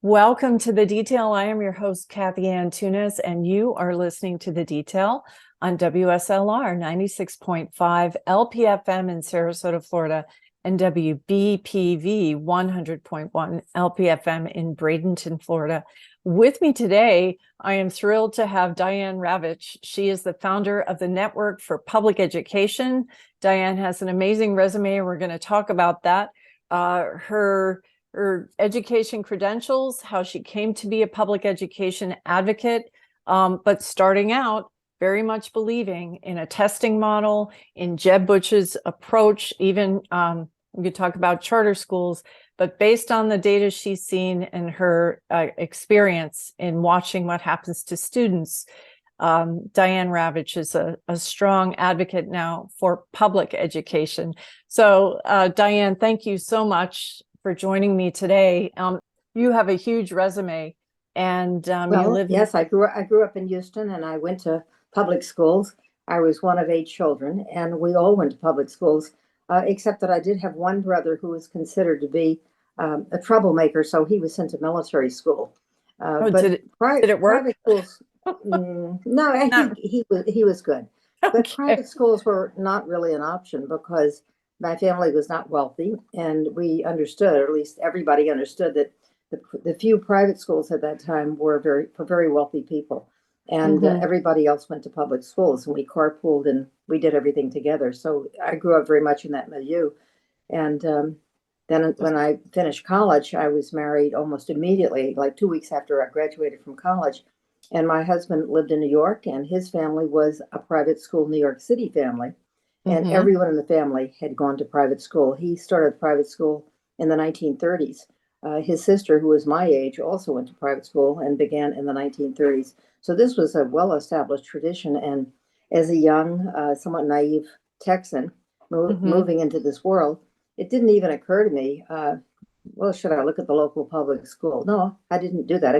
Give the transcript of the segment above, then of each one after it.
Welcome to The Detail. I am your host, Kathy Ann Tunis, and you are listening to The Detail on WSLR 96.5 LPFM in Sarasota, Florida, and WBPV 100.1 LPFM in Bradenton, Florida. With me today, I am thrilled to have Diane Ravitch. She is the founder of the Network for Public Education. Diane has an amazing resume, and we're going to talk about that. Her education credentials, how she came to be a public education advocate, but starting out very much believing in a testing model, in Jeb Bush's approach, even we could talk about charter schools, but based on the data she's seen and her experience in watching what happens to students, Diane Ravitch is a strong advocate now for public education. So Diane, thank you so much for joining me today. You have a huge resume, and you live. Yes, I grew up in Houston, and I went to public schools. I was one of 8 children, and we all went to public schools, except that I did have one brother who was considered to be a troublemaker, so he was sent to military school. Did it work? Private schools, no, he was good. Okay. But private schools were not really an option because my family was not wealthy, and we understood, or at least everybody understood, that the few private schools at that time were for very wealthy people, and everybody else went to public schools, and we carpooled and we did everything together. So I grew up very much in that milieu, and then when I finished college, I was married almost immediately, like 2 weeks after I graduated from college, and my husband lived in New York, and his family was a private school New York City family. And everyone in the family had gone to private school. He started private school in the 1930s. His sister, who was my age, also went to private school and began in the 1930s. So this was a well-established tradition. And as a young, somewhat naive Texan moving into this world, it didn't even occur to me, well, should I look at the local public school? No, I didn't do that.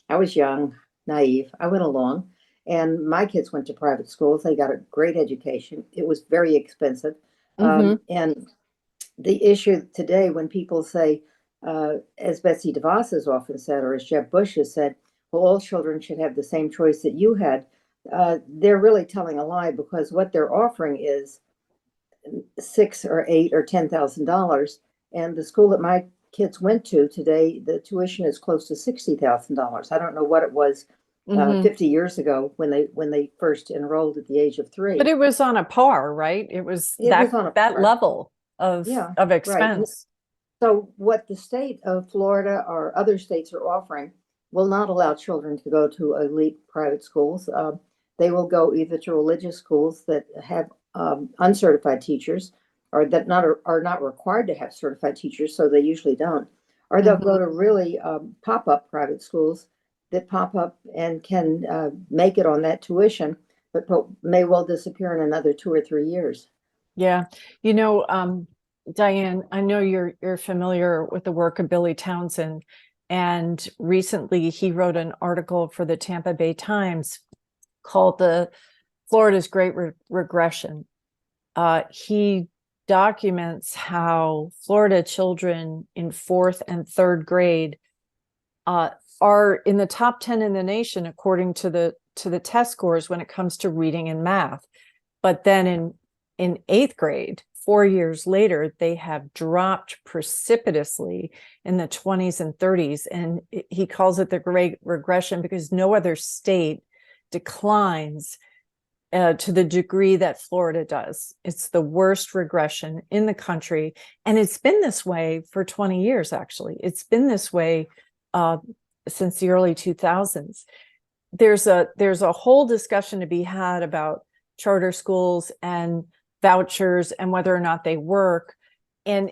I was young, naive. I went along. And my kids went to private schools. They got a great education. It was very expensive. And the issue today, when people say, as Betsy DeVos has often said, or as Jeb Bush has said, well, all children should have the same choice that you had, they're really telling a lie, because what they're offering is $6 or $8 or $10,000. And the school that my kids went to today, the tuition is close to $60,000. I don't know what it was 50 years ago when they first enrolled at the age of 3. But it was on a par, right? It was that level of expense. Right. So what the state of Florida or other states are offering will not allow children to go to elite private schools. They will go either to religious schools that have uncertified teachers, or that are not required to have certified teachers, so they usually don't. Or they'll go to really pop-up private schools that pop up and can make it on that tuition, but may well disappear in another 2 or 3 years. Yeah. Diane, I know you're familiar with the work of Billy Townsend, and recently he wrote an article for the Tampa Bay Times called "The Florida's Great Regression." He documents how Florida children in 4th and 3rd grade are in the top 10 in the nation according to the test scores when it comes to reading and math. But then in 8th grade, 4 years later, they have dropped precipitously in the 20s and 30s. And he calls it the Great Regression because no other state declines to the degree that Florida does. It's the worst regression in the country. And it's been this way for 20 years, actually. It's been this way since the early 2000s. There's a whole discussion to be had about charter schools and vouchers and whether or not they work, and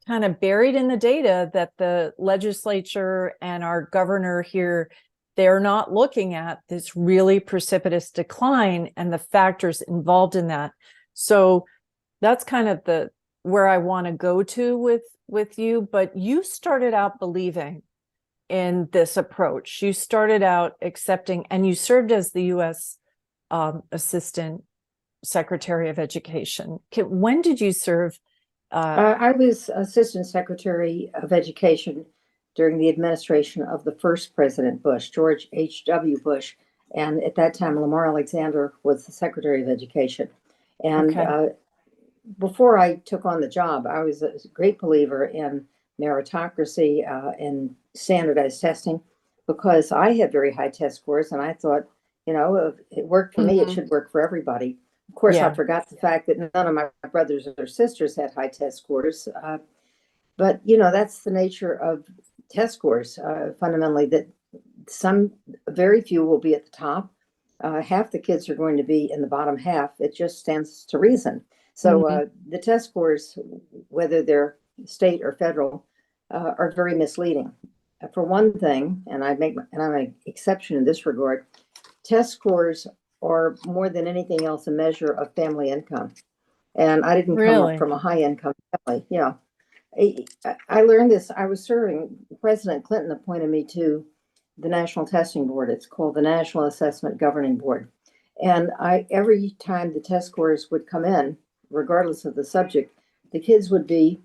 kind of buried in the data that the legislature and our governor here, they're not looking at this really precipitous decline and the factors involved in that. So that's kind of where I want to go to with you. But you started out believing in this approach. You started out accepting, and you served as the U.S. Assistant Secretary of Education. When did you serve? I was Assistant Secretary of Education during the administration of the first President Bush, George H.W. Bush. And at that time, Lamar Alexander was the Secretary of Education. And Okay. before I took on the job, I was a great believer in meritocracy and standardized testing because I had very high test scores. And I thought, if it worked for me, it Mhm. should work for everybody. Of course, I Yeah. forgot the fact that none of my brothers or sisters had high test scores. But that's the nature of test scores. Fundamentally, that some very few will be at the top. Half the kids are going to be in the bottom half. It just stands to reason. So Mhm. the test scores, whether they're state or federal, are very misleading. For one thing, and I'm an exception in this regard, test scores are more than anything else a measure of family income. And I didn't come up Really? from a high income family. Yeah. I learned this. I was serving, President Clinton appointed me to the National Testing Board. It's called the National Assessment Governing Board. And every time the test scores would come in, regardless of the subject, the kids would be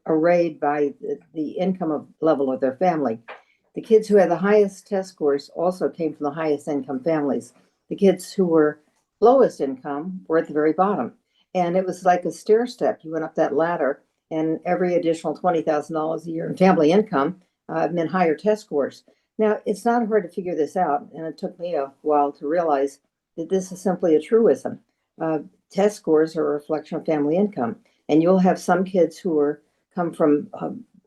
arrayed by the level of their family. The kids who had the highest test scores also came from the highest income families. The kids who were lowest income were at the very bottom. And it was like a stair step. You went up that ladder, and every additional $20,000 a year in family income meant higher test scores. Now, it's not hard to figure this out, and it took me a while to realize that this is simply a truism. Uh, Test scores are a reflection of family income, and you'll have some kids who come from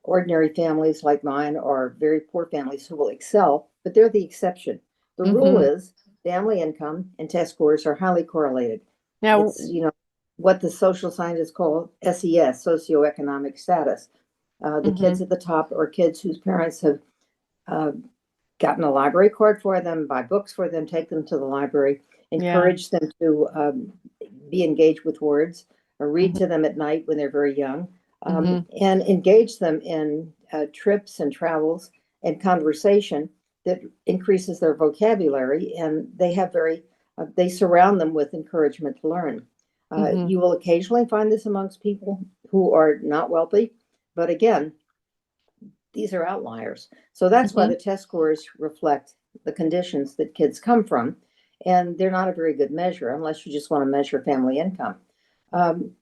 ordinary families like mine or very poor families who will excel, but they're the exception. The rule Mhm. is family income and test scores are highly correlated. Now, It's, what the social scientists call SES, socioeconomic status. The kids mhm. at the top are kids whose parents have uh, gotten a library card for them, buy books for them, take them to the library, Yeah. encourage them to be engaged with words, or read Mhm. to them at night when they're very young, Mhm. and engage them in trips and travels and conversation that increases their vocabulary, and they surround them with encouragement to learn. Mhm. You will occasionally find this amongst people who are not wealthy, but again, these are outliers. So that's why Mhm. the test scores reflect the conditions that kids come from. And they're not a very good measure unless you just want to measure family income. Um,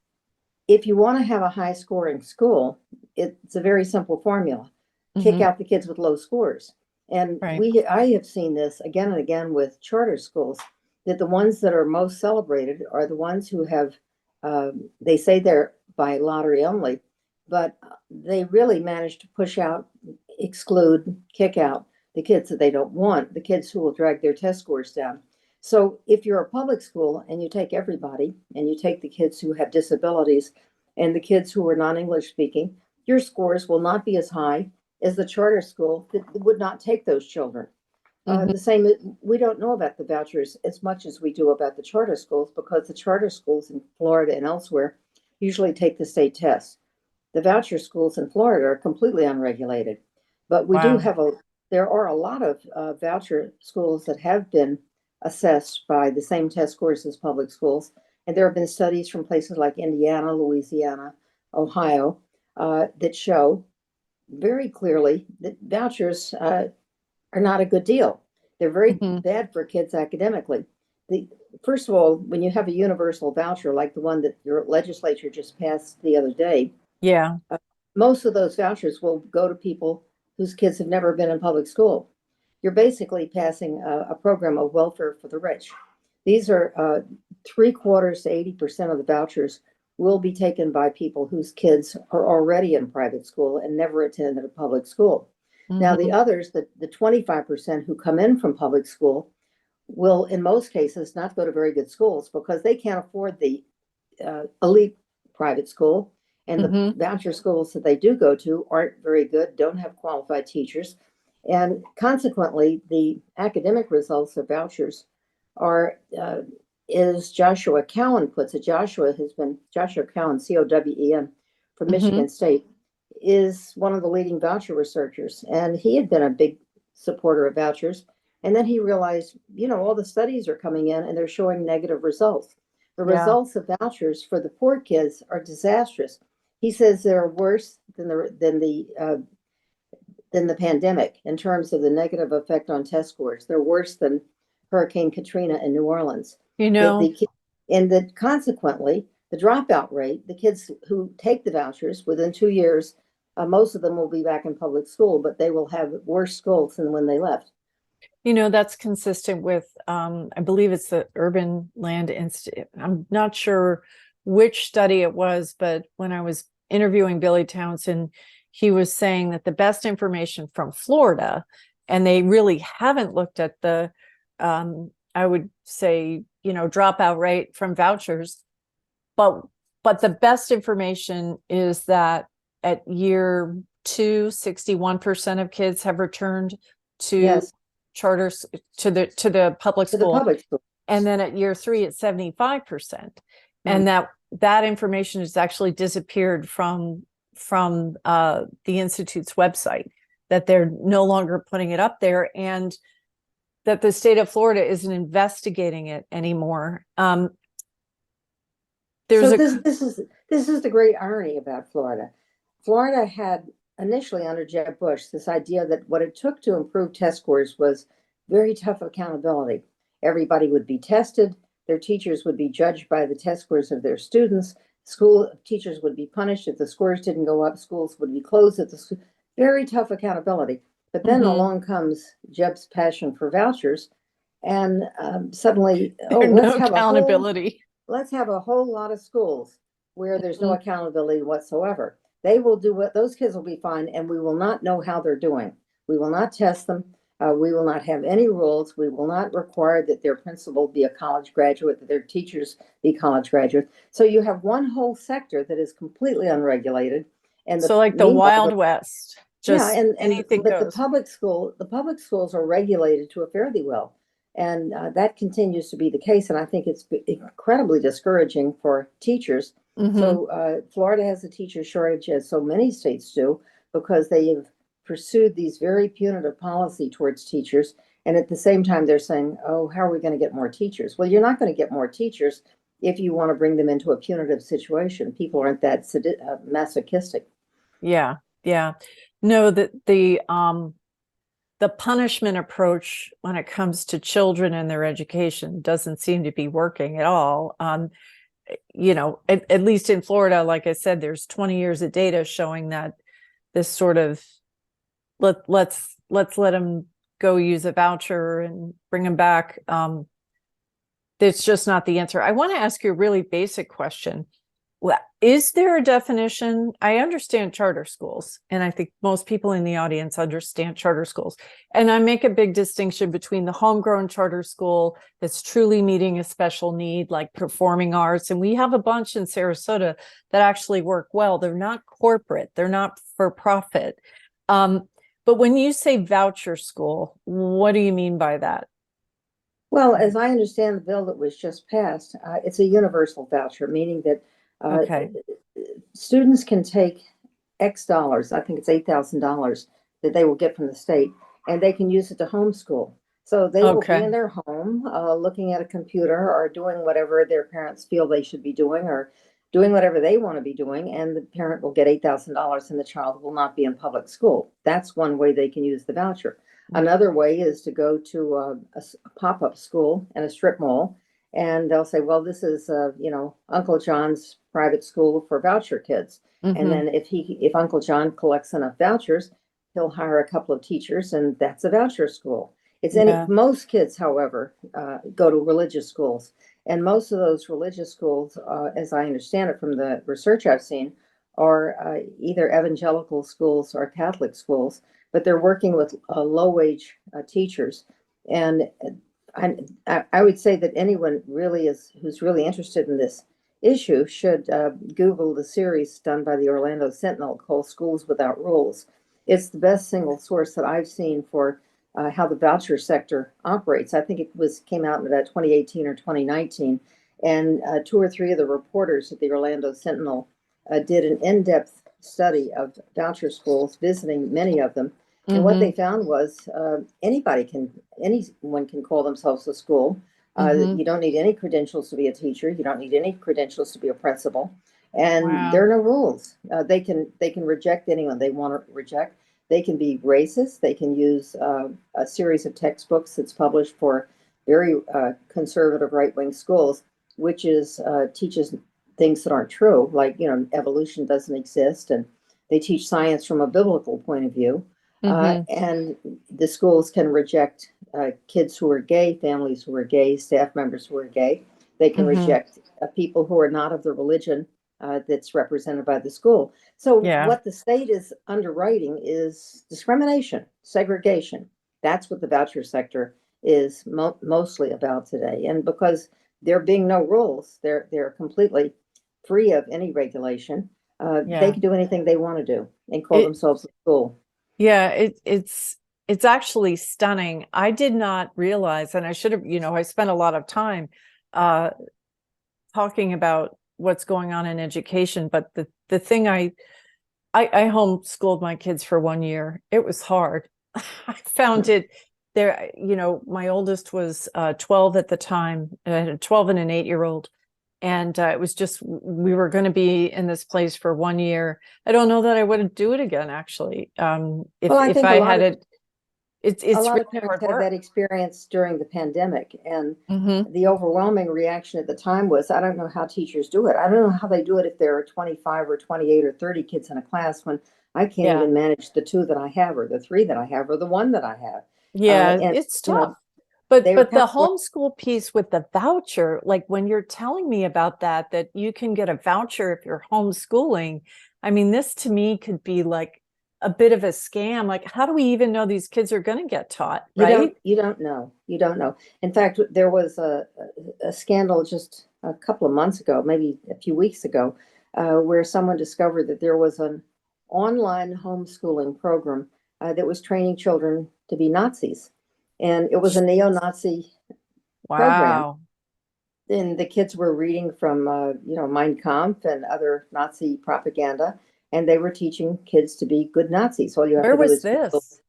if you want to have a high scoring school, it's a very simple formula. Kick Mhm. out the kids with low scores. And Right. I have seen this again and again with charter schools, that the ones that are most celebrated are the ones who have, they say they're by lottery only, but they really manage to push out, exclude, kick out the kids that they don't want, the kids who will drag their test scores down. So if you're a public school and you take everybody and you take the kids who have disabilities and the kids who are non-English speaking, your scores will not be as high as the charter school that would not take those children. Mhm. The same, we don't know about the vouchers as much as we do about the charter schools because the charter schools in Florida and elsewhere usually take the state test. The voucher schools in Florida are completely unregulated, but Wow. there are a lot of voucher schools that have been assessed by the same test scores as public schools. And there have been studies from places like Indiana, Louisiana, Ohio, that show very clearly that vouchers are not a good deal. They're very Mhm. bad for kids academically. The First of all, when you have a universal voucher like the one that your legislature just passed the other day, Yeah. most of those vouchers will go to people whose kids have never been in public school. You're basically passing a program of welfare for the rich. These are three-quarters to 80% of the vouchers will be taken by people whose kids are already in private school and never attended a public school. Now, the Mhm. others, the 25% who come in from public school, will in most cases not go to very good schools because they can't afford the elite private school. And the Mhm. voucher schools that they do go to aren't very good, don't have qualified teachers. And consequently, the academic results of vouchers are, as Joshua Cowan puts it, Joshua Cowan, Cowen, from Mhm. Michigan State, is one of the leading voucher researchers. And he had been a big supporter of vouchers. And then he realized, all the studies are coming in and they're showing negative results. The Yeah. results of vouchers for the poor kids are disastrous. He says they're worse than the than the pandemic in terms of the negative effect on test scores. They're worse than Hurricane Katrina in New Orleans. You The, know, the, and that consequently, the dropout rate, the kids who take the vouchers within 2 years, most of them will be back in public school, but they will have worse scores than when they left. that's consistent with, I believe it's the Urban Land Institute. I'm not sure which study it was, but when I was interviewing Billy Townsend, he was saying that the best information from Florida, and they really haven't looked at the, I would say, dropout rate from vouchers, but the best information is that at year 2, 61% of kids have returned to Yes, charters, to the public to the school, public school. and then at year 3 it's 75%. Mm. And that information has actually disappeared from the Institute's website, that they're no longer putting it up there, and that the state of Florida isn't investigating it anymore. There's So a this is the great irony about Florida. Florida had initially under Jeb Bush this idea that what it took to improve test scores was very tough accountability. Everybody would be tested, their teachers would be judged by the test scores of their students, school teachers would be punished if the scores didn't go up, schools would be closed at the school. Very tough accountability. But then along comes Jeb's passion for vouchers, and suddenly, no accountability. Let's have a whole lot of schools where there's no Mhm. accountability whatsoever. They will do what those kids will be fine, and we will not know how they're doing. We will not test them. We will not have any rules. We will not require that their principal be a college graduate, that their teachers be college graduates. So you have one whole sector that is completely unregulated, and So like the Wild West, just anything but goes. the public schools are regulated to a fairly well, and that continues to be the case. And I think it's incredibly discouraging for teachers. So Florida has a teacher shortage, as so many states do, because they have pursued these very punitive policy towards teachers. And at the same time, they're saying, oh, how are we going to get more teachers? Well, you're not going to get more teachers if you want to bring them into a punitive situation. People aren't that masochistic. Yeah, yeah. No, the punishment approach when it comes to children and their education doesn't seem to be working at all. At least in Florida, like I said, there's 20 years of data showing that this sort of let's let them go use a voucher and bring them back. It's just not the answer. I want to ask you a really basic question. Is there a definition? I understand charter schools, and I think most people in the audience understand charter schools. And I make a big distinction between the homegrown charter school that's truly meeting a special need, like performing arts. And we have a bunch in Sarasota that actually work well. They're not corporate, they're not for profit. But when you say voucher school, what do you mean by that? Well, as I understand the bill that was just passed, it's a universal voucher, meaning that Okay. students can take X dollars, I think it's $8,000 that they will get from the state, and they can use it to homeschool. So they will be in their home looking at a computer or doing whatever their parents feel they should be doing, or doing whatever they want to be doing, and the parent will get $8,000 and the child will not be in public school. That's one way they can use the voucher. Another way is to go to a pop-up school and a strip mall, and they'll say, well, this is Uncle John's private school for voucher kids. And then if Uncle John collects enough vouchers, he'll hire a couple of teachers, and that's a voucher school. Most kids, however, go to religious schools, and most of those religious schools, as I understand it from the research I've seen, are either evangelical schools or Catholic schools, but they're working with low-wage teachers. And I would say that anyone who's really interested in this issue should Google the series done by the Orlando Sentinel called Schools Without Rules. It's the best single source that I've seen for how the voucher sector operates. I think it came out in about 2018 or 2019, and 2 or 3 of the reporters at the Orlando Sentinel did an in-depth study of voucher schools, visiting many of them. And what they found was anyone can call themselves a school. You don't need any credentials to be a teacher. You don't need any credentials to be a principal. And there are no rules. They can reject anyone they want to reject. They can be racist. They can use a series of textbooks that's published for very conservative right-wing schools, which is teaches things that aren't true, like, evolution doesn't exist, and they teach science from a biblical point of view. And the schools can reject kids who are gay, families who are gay, staff members who are gay. They can reject people who are not of the religion that's represented by the school. So Yeah. what the state is underwriting is discrimination, segregation. That's what the voucher sector is mostly about today. And because there being no rules, they're completely free of any regulation. They can do anything they want to do and call themselves a school. Yeah, it's actually stunning. I did not realize, and I should have, I spent a lot of time talking about what's going on in education, but the thing I homeschooled my kids for 1 year. It was hard. I found it there, my oldest was 12 at the time. I had a 12 and an 8-year-old. And it was just, we were going to be in this place for 1 year. I don't know that I wouldn't do it again, actually. If I had it, it's a lot really of parents hard had work. that experience during the pandemic, and Mm-hmm. the overwhelming reaction at the time was, I don't know how teachers do it. I don't know how they do it if there are 25 or 28 or 30 kids in a class when I can't Yeah. even manage the 2 that I have, or the 3 that I have, or the 1 that I have. Yeah, And it's tough. But they were the kind of homeschool piece with the voucher, like when you're telling me about that you can get a voucher if you're homeschooling, I mean, this to me could be like a bit of a scam. Like, how do we even know these kids are going to get taught, right? you don't know. You don't know. In fact, there was a scandal just a couple of months ago, maybe a few weeks ago, where someone discovered that there was an online homeschooling program that was training children to be Nazis. And it was a neo-Nazi program. Wow. And the kids were reading from, Mein Kampf and other Nazi propaganda, and they were teaching kids to be good Nazis. All you have Where to do was is Google. this?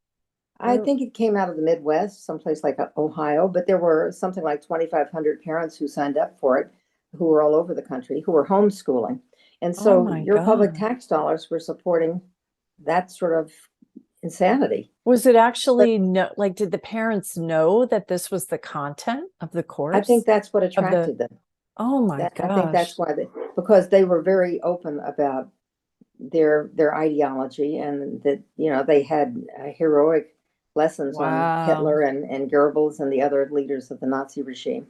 I think it came out of the Midwest, someplace like Ohio, but there were something like 2,500 parents who signed up for it, who were all over the country, who were homeschooling. And Oh so my your public God. tax dollars were supporting that sort of insanity. Was it But actually like, did the parents know that this was the content of the I course? think that's what Of the, attracted them. oh my I think gosh. that's why because they were very open about their ideology, and that, they had heroic lessons on Wow. Hitler and Goebbels and the other leaders of the Nazi regime.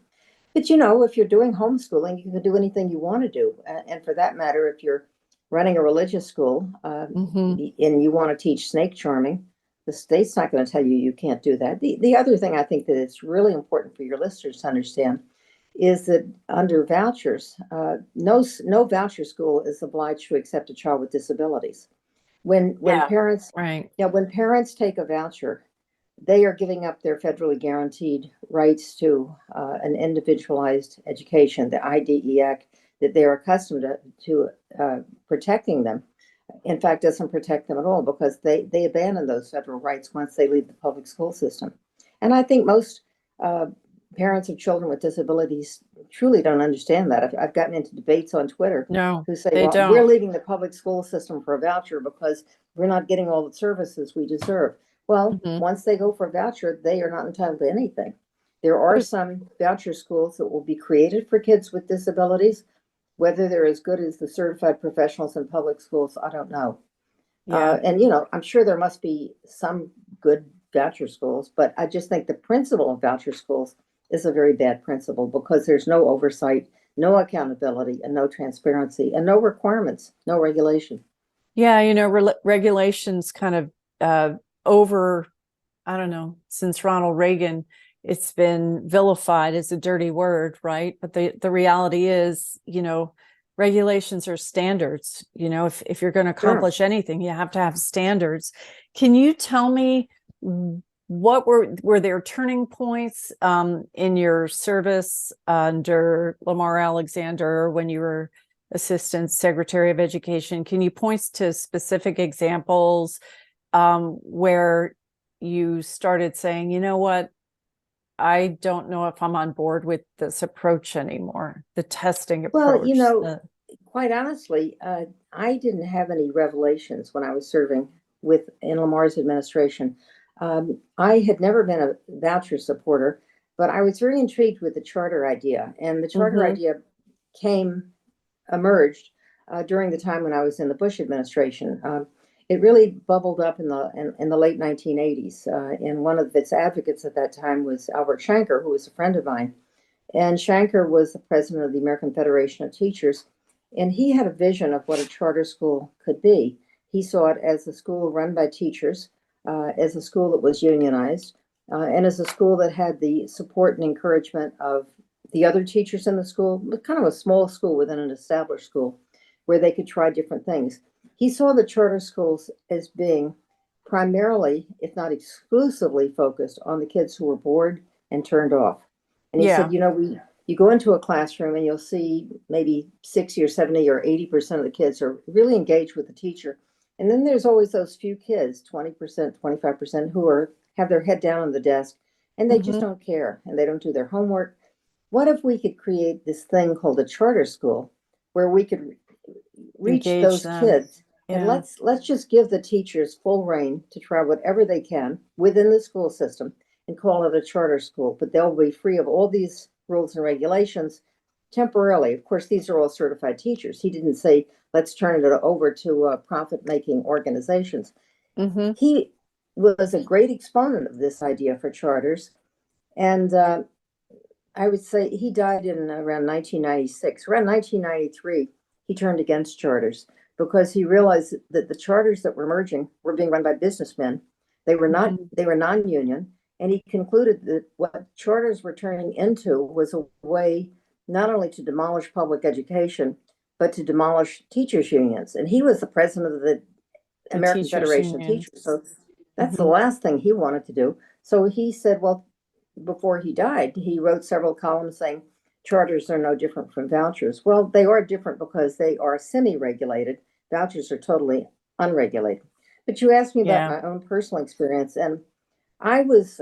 But if you're doing homeschooling, you can do anything you want to do. And for that matter, if you're running a religious school Mm-hmm. and you want to teach snake charming, the state's not going to tell you you can't do that. The other thing I think that it's really important for your listeners to understand is that under vouchers, no voucher school is obliged to accept a child with disabilities. When Yeah. parents, Right. when parents take a voucher, they are giving up their federally guaranteed rights to an individualized education, the IDEAC, that they're accustomed to protecting them. In fact, doesn't protect them at all, because they abandon those federal rights once they leave the public school system. And I think most uh, parents of children with disabilities truly don't understand that. I've gotten into debates on Twitter No, who say, they well, we're don't. leaving the public school system for a voucher because we're not getting all the services we deserve. Well, Mm-hmm. once they go for a voucher, they are not entitled to anything. There are some voucher schools that will be created for kids with disabilities. Whether they're as good as the certified professionals in public schools, I don't know. Yeah. And, I'm sure there must be some good voucher schools, but I just think the principle of voucher schools is a very bad principle, because there's no oversight, no accountability, and no transparency, and no requirements, no regulation. Yeah, regulations kind of over, I don't know, since Ronald Reagan, it's been vilified as a dirty word, right? But the reality is, regulations are standards. If you're going to Sure. accomplish anything, you have to have standards. Can you tell me what were there turning points in your service under Lamar Alexander when you were Assistant Secretary of Education? Can you point to specific examples where you started saying, you know what, I don't know if I'm on board with this approach anymore, the testing Well, approach? quite honestly, I didn't have any revelations when I was serving in Lamar's administration. I had never been a voucher supporter, but I was very intrigued with the charter idea, and the charter Mm-hmm. idea emerged during the time when I was in the Bush administration. It really bubbled up in the late 1980s, and one of its advocates at that time was Albert Shanker, who was a friend of mine. And Shanker was the president of the American Federation of Teachers, and he had a vision of what a charter school could be. He saw it as a school run by teachers, as a school that was unionized, and as a school that had the support and encouragement of the other teachers in the school, kind of a small school within an established school where they could try different things. He saw the charter schools as being primarily, if not exclusively, focused on the kids who were bored and turned off. And he said, Yeah. you know, you go into a classroom and you'll see maybe 60 or 70 or 80% of the kids are really engaged with the teacher. And then there's always those few kids, 20%, 25%, who have their head down on the desk and they just Mm-hmm. don't care and they don't do their homework. What if we could create this thing called a charter school where we could reach Engage those them. kids and Yeah. let's just give the teachers full reign to try whatever they can within the school system and call it a charter school, but they'll be free of all these rules and regulations temporarily. Of course, these are all certified teachers. He didn't say, let's turn it over to profit-making organizations. Mm-hmm. He was a great exponent of this idea for charters. And I would say he died in around 1996. Around 1993, he turned against charters because he realized that the charters that were emerging were being run by businessmen. Mm-hmm. They were non-union, and he concluded that what charters were turning into was a way not only to demolish public education, but to demolish teachers' unions. And he was the president of the The American teachers' Federation of unions. Teachers. So that's the Mm-hmm. last thing he wanted to do. So he said, well, before he died, he wrote several columns saying charters are no different from vouchers. Well, they are different because they are semi-regulated. Vouchers are totally unregulated. But you asked me about Yeah. my own personal experience, and I was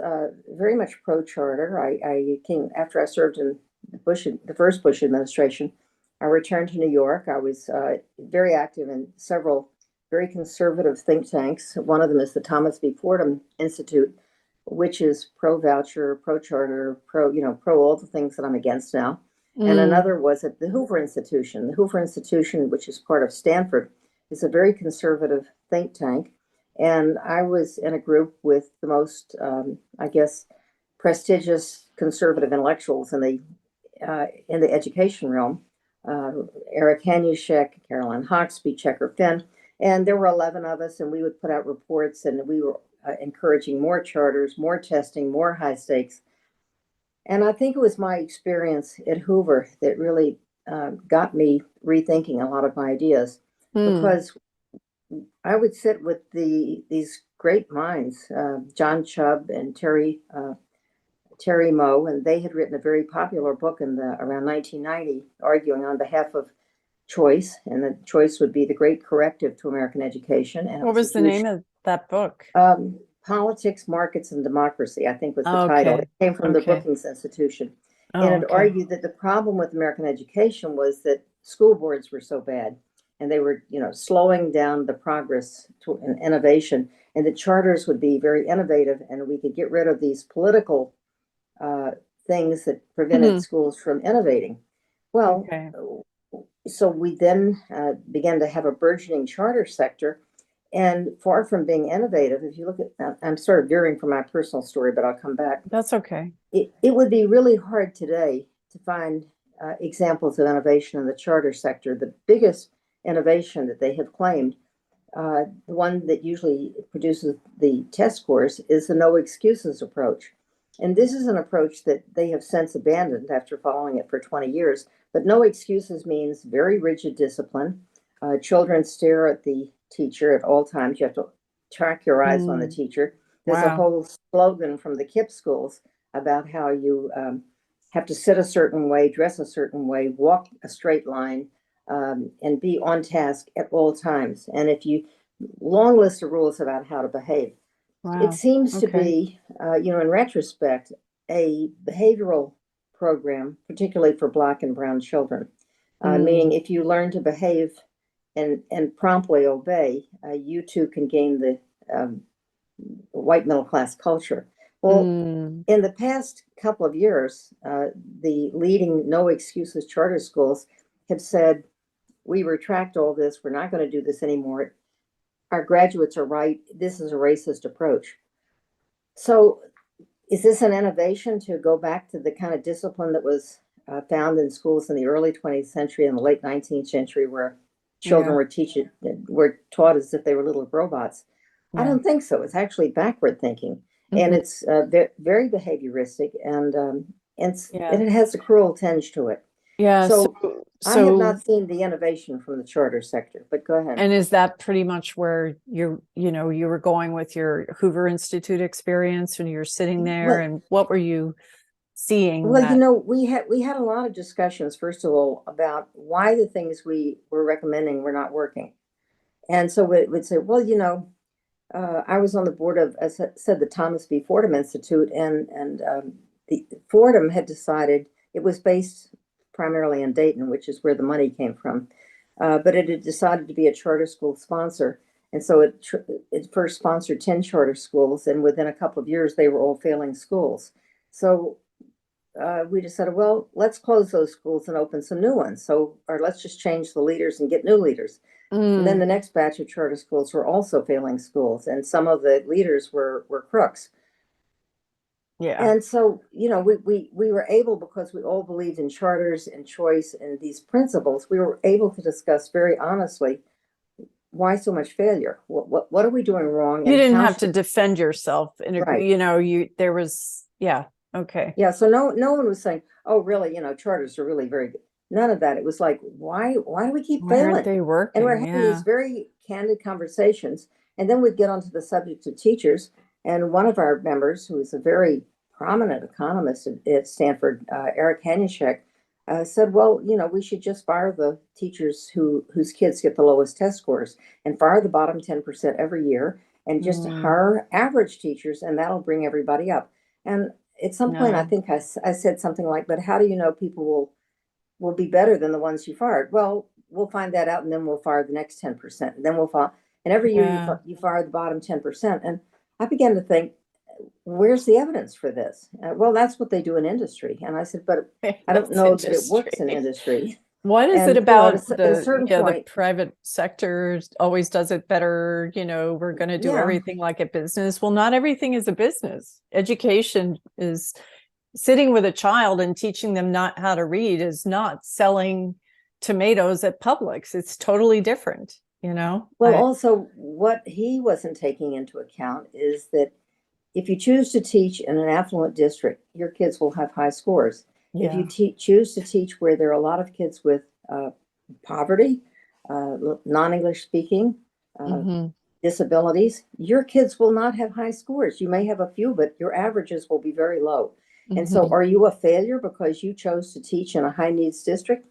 very much pro-charter. I came after I served in the first Bush administration. I returned to New York. I was very active in several very conservative think tanks. One of them is the Thomas B. Fordham Institute, which is pro-voucher, pro-charter, pro all the things that I'm against now. And Mm. another was at the Hoover Institution. The Hoover Institution, which is part of Stanford, is a very conservative think tank. And I was in a group with the most, I guess, prestigious conservative intellectuals in the education realm. Eric Hanushek, Caroline Hawksby, Checker Finn, and there were 11 of us, and we would put out reports, and we were encouraging more charters, more testing, more high stakes. And I think it was my experience at Hoover that really got me rethinking a lot of my ideas, Mm. because I would sit with these great minds, John Chubb and Terry Moe, and they had written a very popular book in the around 1990, arguing on behalf of choice, and the choice would be the great corrective to American education. And it What was a was the huge name of that book? Politics, Markets, and Democracy, I think was the title. Okay. It came from the Okay. Brookings Institution. And Oh, it okay. argued that the problem with American education was that school boards were so bad and they were, slowing down the progress to innovation, and the charters would be very innovative and we could get rid of these political uh, things that prevented Mhm. schools from innovating. Well, Okay. so we then began to have a burgeoning charter sector. And far from being innovative, if you look at, I'm sort of veering from my personal story, but I'll come back. That's okay. It would be really hard today to find examples of innovation in the charter sector. The biggest innovation that they have claimed, the one that usually produces the test scores, is the no excuses approach. And this is an approach that they have since abandoned after following it for 20 years. But no excuses means very rigid discipline. Children stare at the teacher at all times. You have to track your eyes on the Mm. teacher. There's a Wow. whole slogan from the KIPP schools about how you have to sit a certain way, dress a certain way, walk a straight line, and be on task at all times. And if you, long list of rules about how to behave. It Wow. seems to Okay. be, in retrospect, a behavioral program, particularly for Black and Brown children. Meaning, Mm. if you learn to behave and promptly obey, you too can gain um, white middle class culture. Well, Mm, in the past couple of years, the leading no excuses charter schools have said, we retract all this. We're not going to do this anymore. Our graduates are right. This is a racist approach. So, is this an innovation to go back to the kind of discipline that was found in schools in the early 20th century and the late 19th century, where children yeah, were taught as if they were little robots? I yeah. don't think so. It's actually backward thinking, and Hmm. it's very behavioristic, and Yeah. it has a cruel tinge to it. Yeah. So, So I have so, not seen the innovation from the charter sector, but go ahead. and is that pretty much where you were going with your Hoover Institute experience when you're sitting there, Well, and what were you seeing well, that? we had a lot of discussions, first of all, about why the things we were recommending were not working. And so we'd say, well, I was on the board of, as I said, the Thomas B. Fordham Institute, and the Fordham had decided it was based primarily in Dayton, which is where the money came from, but it had decided to be a charter school sponsor, and so it first sponsored 10 charter schools, and within a couple of years they were all failing schools. So we decided, well, let's close those schools and open some new ones. So, or let's just change the leaders and get new leaders. And then Mm, the next batch of charter schools were also failing schools, and some of the leaders were crooks. yeah. And so, we were able, because we all believed in charters and choice and these principles, we were able to discuss very honestly, why so much failure? What are we doing wrong, You and didn't how have should? to defend yourself and Right. agree, there was, yeah, okay. Yeah, so no one was saying, oh, really, charters are really very good. None of that. It was like, why do we keep Why aren't failing? they And we're working? having these Yeah. very candid conversations. And then we'd get onto the subject of teachers. And one of our members, who is a very prominent economist at Stanford, Eric Hanushek, said, well, we should just fire the teachers whose kids get the lowest test scores, and fire the bottom 10% every year, and just Mm, hire average teachers, and that'll bring everybody up. And at some point, I no. think I said something like, but how do you know people will be better than the ones you fired? Well, we'll find that out, and then we'll fire the next 10%, and then we'll fire, and every year Yeah. you fire the bottom 10%. And I began to think, where's the evidence for this? Well, that's what they do in industry. And I said, but I don't That's know that it works in industry. industry. What is it And at about at a certain the point, private sector always does it better? We're going to do yeah. everything like a business. Well, not everything is a business. Education is sitting with a child and teaching them not how to read is not selling tomatoes at Publix. It's totally different, Well, I, also, what he wasn't taking into account is that if you choose to teach in an affluent district, your kids will have high scores. If you yeah. choose to teach where there are a lot of kids with poverty, non-English speaking, uh, Hmm. disabilities, your kids will not have high scores. You may have a few, but your averages will be very low. And so, Hmm. are you a failure because you chose to teach in a high needs district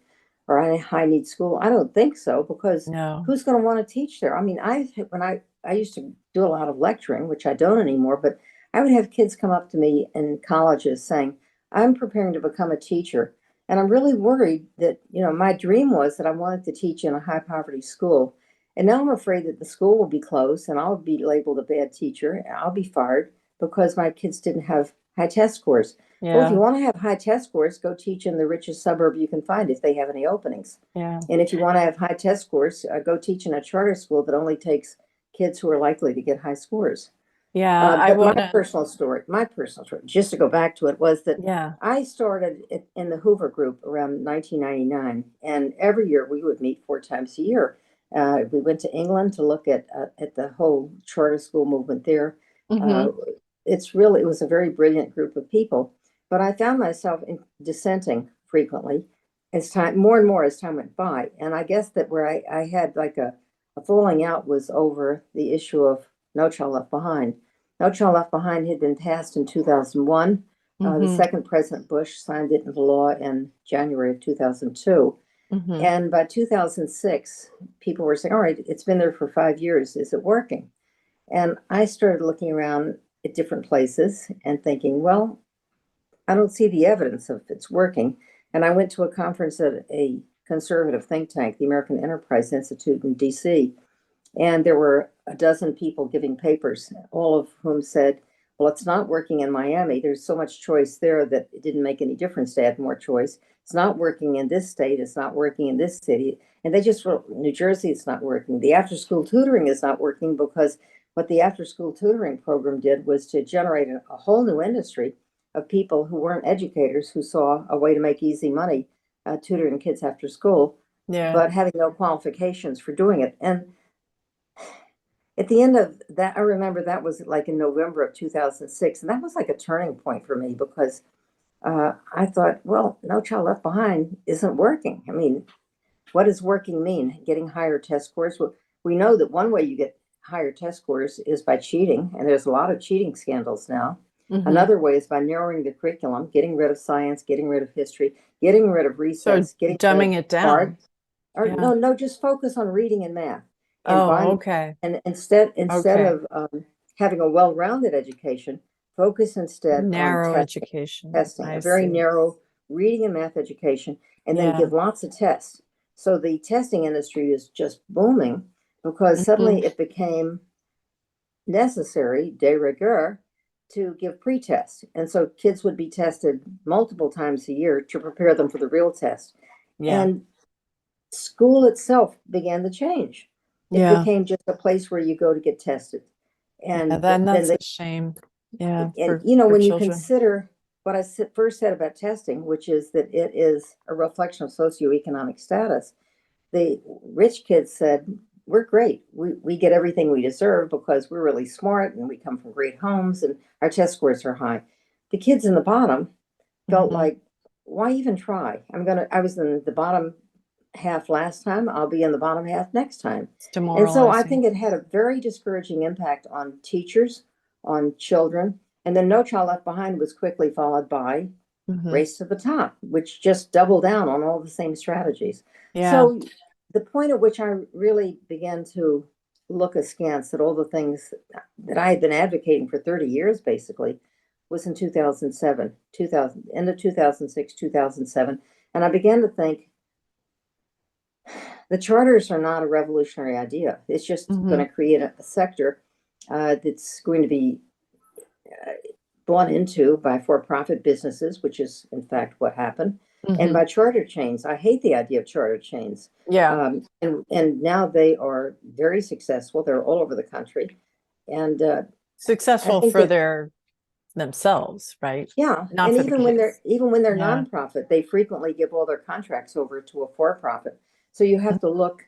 or in a high needs school? I don't think so, because No. who's going to want to teach there? I mean, I used to do a lot of lecturing, which I don't anymore, but I would have kids come up to me in colleges saying, I'm preparing to become a teacher. And I'm really worried that, my dream was that I wanted to teach in a high poverty school. And now I'm afraid that the school will be closed and I'll be labeled a bad teacher. And I'll be fired because my kids didn't have high test scores. Well, if you Yeah. want to have high test scores, go teach in the richest suburb you can find if they have any openings. Yeah. And if you want to have high test scores, go teach in a charter school that only takes kids who are likely to get high scores. Yeah. I But want to, my personal story, just to go back to it, was that yeah. I started in the Hoover Group around 1999, and every year we would meet 4 times a year. We went to England to look at the whole charter school movement there. Uh, Hmm. it was a very brilliant group of people, but I found myself dissenting frequently as time more and more as time went by. And I guess that where I had like a falling out was over the issue of No Child Left Behind. No Child Left Behind had been passed in 2001. The Hmm. second President Bush signed it into law in January of 2002. Hmm. And by 2006, people were saying, all right, it's been there for 5 years. Is it working? And I started looking around at different places and thinking, well, I don't see the evidence of it's working. And I went to a conference at a conservative think tank, the American Enterprise Institute in DC. And there were a dozen people giving papers, all of whom said, well, it's not working in Miami. There's so much choice there that it didn't make any difference to add more choice. It's not working in this state. It's not working in this city. And they just wrote, New Jersey, it's not working. The after school tutoring is not working because what the after school tutoring program did was to generate a whole new industry of people who weren't educators, who saw a way to make easy money tutoring kids after school, Yeah. but having no qualifications for doing it. And at the end of that, I remember that was like in November of 2006. And that was like a turning point for me because I thought, well, No Child Left Behind isn't working. I mean, what does working mean? Getting higher test scores? Well, we know that one way you get higher test scores is by cheating, and there's a lot of cheating scandals now. Mhm. Another way is by narrowing the curriculum, getting rid of science, getting rid of history, getting rid of So recess, getting rid dumbing of it down. art. Or Yeah. no, just focus on reading and math. And Oh, okay. and instead Okay. of having a well-rounded education, focus instead on Narrow education. testing, I a very see. narrow reading and math education, and then Yeah. give lots of tests. So the testing industry is just booming because Mhm. suddenly it became necessary, de rigueur, to give pre-test. And so kids would be tested multiple times a year to prepare them for the real test. Yeah. And school itself began to change. It Yeah. became just a place where you go to get tested. Yeah. And Then then that's they, a shame. Yeah. and For when you children. consider what I first said about testing, which is that it is a reflection of socioeconomic status, the rich kids said, we're great. We get everything we deserve because we're really smart and we come from great homes and our test scores are high. The kids in the bottom felt Mhm. like, why even try? I was in the bottom half last time. I'll be in the bottom half next time. It's And so I demoralizing. think it had a very discouraging impact on teachers, on children. And then No Child Left Behind was quickly followed by Mhm. Race to the Top, which just doubled down on all the same strategies. Yeah. So the point at which I really began to look askance at all the things that I had been advocating for 30 years, basically, was in 2007, 2000, end of 2006, 2007. And I began to think, the charters are not a revolutionary idea. It's just going Mhm. to create a sector that's going to be bought into by for-profit businesses, which is in fact what happened, and Mhm. by charter chains. I hate the idea of charter chains, Yeah. and now they are very successful. They're all over the country, and I Successful think for that their themselves, right? yeah, Not and for the kids. even when they're Yeah. nonprofit, they frequently give all their contracts over to a for-profit. So you have to look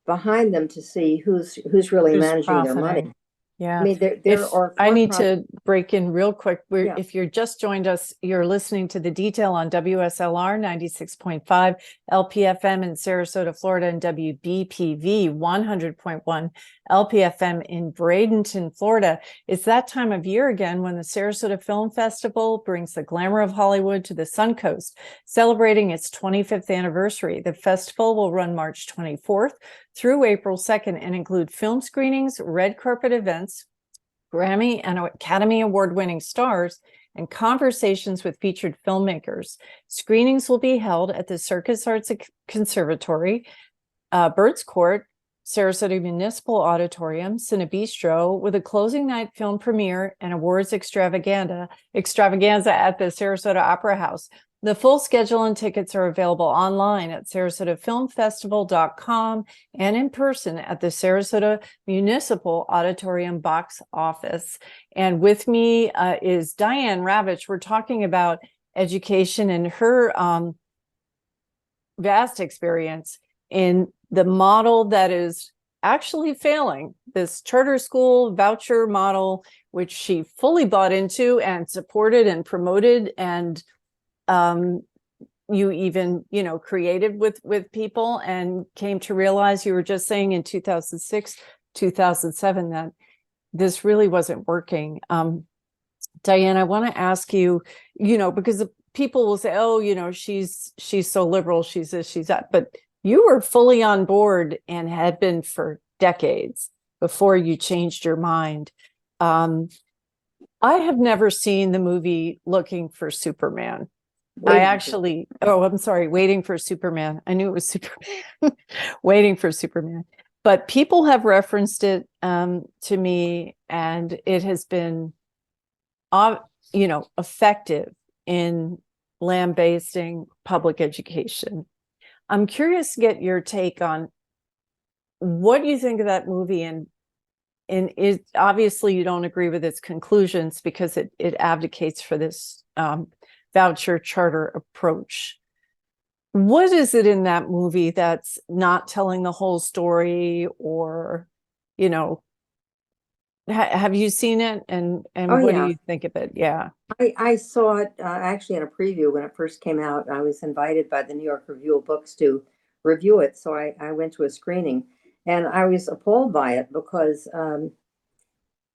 behind them to see who's really Who's managing their profiting? money. I Yeah. mean, there If are I need for-profit. to break in real quick, Yeah, if you're just joined us, you're listening to The Detail on WSLR 96.5, LPFM in Sarasota, Florida, and WBPV 100.1, LPFM in Bradenton, Florida. It's that time of year again when the Sarasota Film Festival brings the glamour of Hollywood to the Suncoast, celebrating its 25th anniversary. The festival will run March 24th through April 2nd and include film screenings, red carpet events, Grammy and Academy Award-winning stars, and conversations with featured filmmakers. Screenings will be held at the Circus Arts Conservatory, Birds Court, Sarasota Municipal Auditorium, Cinebistro, with a closing night film premiere and awards extravaganza at the Sarasota Opera House. The full schedule and tickets are available online at sarasotafilmfestival.com and in person at the Sarasota Municipal Auditorium box office. And with me is Diane Ravitch. We're talking about education and her vast experience in the model that is actually failing, this charter school voucher model, which she fully bought into and supported and promoted, and you even created with people and came to realize, you were just saying in 2006 2007, that this really wasn't working. Diane, I want to ask you, because people will say, oh, she's so liberal, she's this, she's that, but you were fully on board and had been for decades before you changed your mind. I have never seen the movie Looking for Superman. I'm sorry, Waiting for Superman. I knew it was Superman. Waiting for Superman. but people have referenced it to me, and it has been, effective in lambasting public education. I'm curious to get your take on what you think of that movie, and it obviously you don't agree with its conclusions because it advocates for this voucher charter approach. What is it in that movie that's not telling the whole story, or, have you seen it, and Oh, what do yeah. you think of it? Yeah. I saw it actually in a preview when it first came out. I was invited by the New York Review of Books to review it. So I went to a screening and I was appalled by it because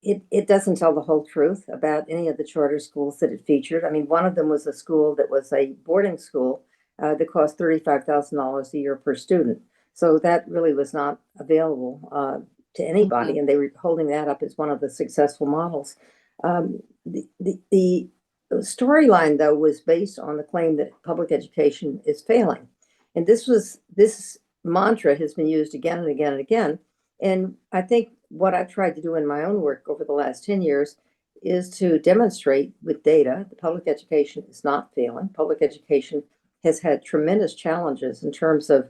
it doesn't tell the whole truth about any of the charter schools that it featured. I mean, one of them was a school that was a boarding school that cost $35,000 a year per student. So that really was not available to anybody. Mhm. And they were holding that up as one of the successful models. The storyline, though, was based on the claim that public education is failing. And this mantra has been used again and again and again. And I think what I've tried to do in my own work over the last 10 years is to demonstrate with data that public education is not failing. Public education has had tremendous challenges in terms of,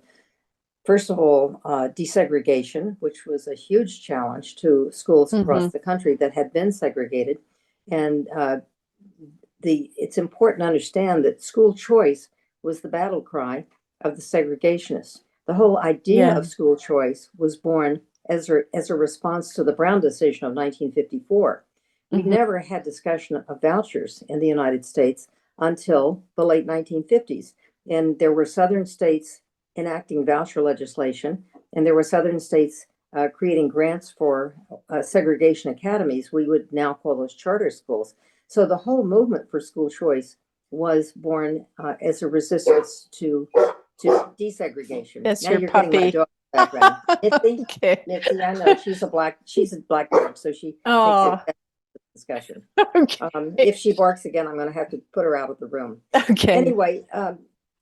first of all, desegregation, which was a huge challenge to schools across Mhm. the country that had been segregated. And it's important to understand that school choice was the battle cry of the segregationists. The whole idea Yeah. of school choice was born as a response to the Brown decision of 1954. We Mhm. never had discussion of vouchers in the United States until the late 1950s. And there were Southern states enacting voucher legislation, and there were Southern states creating grants for segregation academies. We would now call those charter schools. So the whole movement for school choice was born as a resistance to desegregation. That's Now your you're getting my puppy. dog background. Mitzi, Okay. Mitzi, I know she's a black dog, so she takes it Oh, back to the discussion. okay. If she barks again, I'm going to have to put her out of the room. Okay. Anyway,